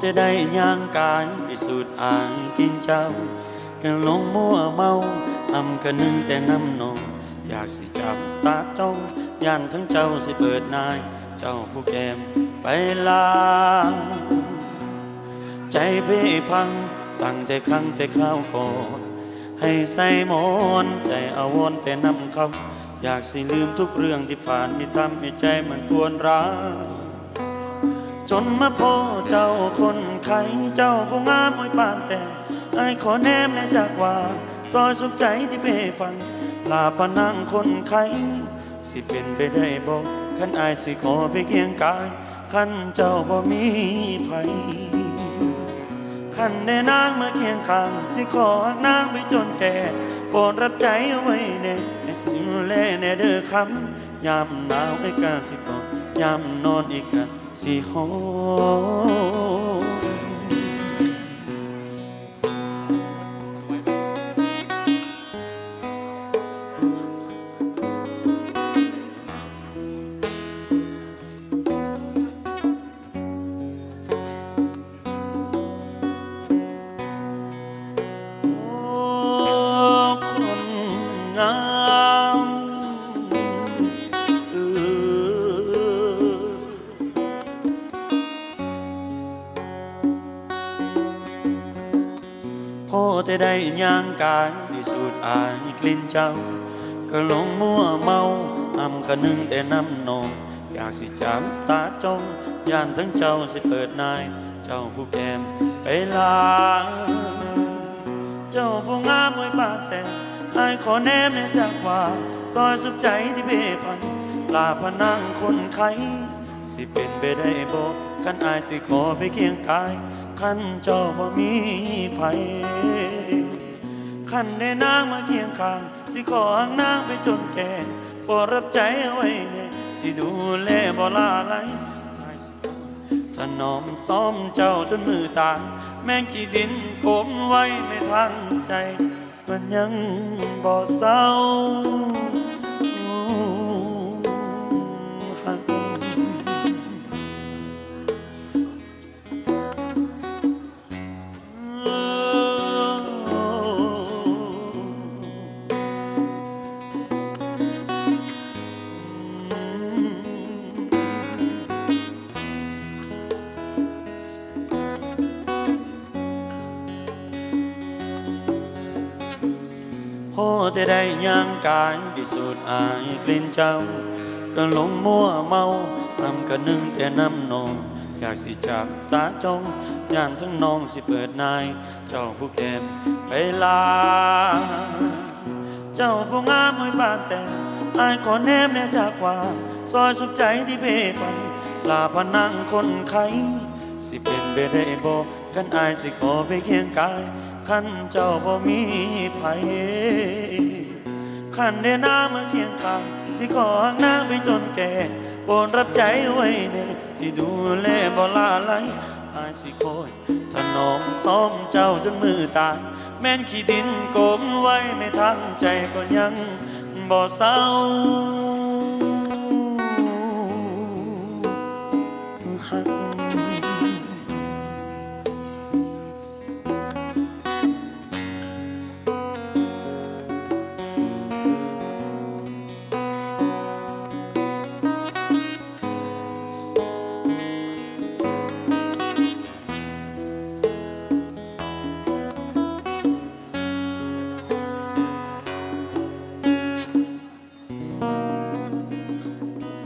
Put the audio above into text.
จะได้ย่างกายพิสูจน์อายกินเจ้ากันลงมัวเมาทำกันนึงแต่น้ำนองอยากสิจับตาจ้องย่านทั้งเจ้าสิเปิดนายเจ้าผู้แก้มไปลาใจเพ่พังตั้งแต่ครั้งแต่ข้าวก่อนให้ใส่หมอนใจอาวรแต่นำเขาอยากสิลืมทุกเรื่องที่ผ่านที่ทำให้ใจมันปวดร้าวจนมาพอเจ้าคนไข้เจ้าผู้งามมวยปานแต่ไอ้ขอแนมแน่จากว่าซอยสุขใจที่เพ่ฟังลาพนังคนไข้สิเป็นไปได้บอกขันอายสิขอไปเคียงกายขันเจ้าบ่มีภัยขันได้นางมาเคียงข้างสิขอนางไปจนแก่โปรดรับใจเอาไว้แน่ดูแลแน่เด้อคำยามหนาวไอ้กาสิกอยามนอนไอ้กาสิหอพอจะได้ย่างกายพิสูจน์อายกลิ่นเจ้าก็ลงมัวเมาอำกันนึงแต่น้ำนองอยากสิจำตาจ้องย่านทั้งเจ้าสิเปิดนายเจ้าผู้แก้มไปลาเจ้าผู้งามมวยปากแต่อายขอแนมแน่จากว่าซอยสุขใจที่เพ่พันลาพนังคนไข้สิเป็นไปได้บอกขันอายสิขอไปเคียงกายขันเจ้าบ่มีภัยขันได้นางมาเคียงข้างสิขอห่างนางไปจนแก่โปรดรับใจเอาไว้แน่สิดูแลบ่ลาไหลถนอมซ้อมเจ้าจนมือตายแม่งขี้ดินโกมไว้ไม่ทันใจมันยังบ่เศร้าพอจะได้ย่างกายพิสูจน์อายกลิ่นเจ้าก็หลงมัวเมาทำกันนึงแต่น้ำนองอยากสิจับตาจ้องย่านทั้งน้องสิเปิดนายเจ้าผู้แก้มไปลาเจ้าผู้งามมวยปากแต่อายขอแนมแน่จากว่าซอยสุขใจที่เพ่ไปลาพนังคนไข้สิเป็นไปได้บอกขันอายสิขอไปเคียงกายขันเจ้าบ่มีภัยขันได้นางมาเคียงข้างสิขอห่างนางไปจนแก่โปรดรับใจไว้แน่สิดูแลบ่ลาไหลอายสิคอยถนอมซ้อมเจ้าจนมือตายแม่นขี้ดินโกมไว้ไม่ทั้งใจก็ยังบ่เศร้า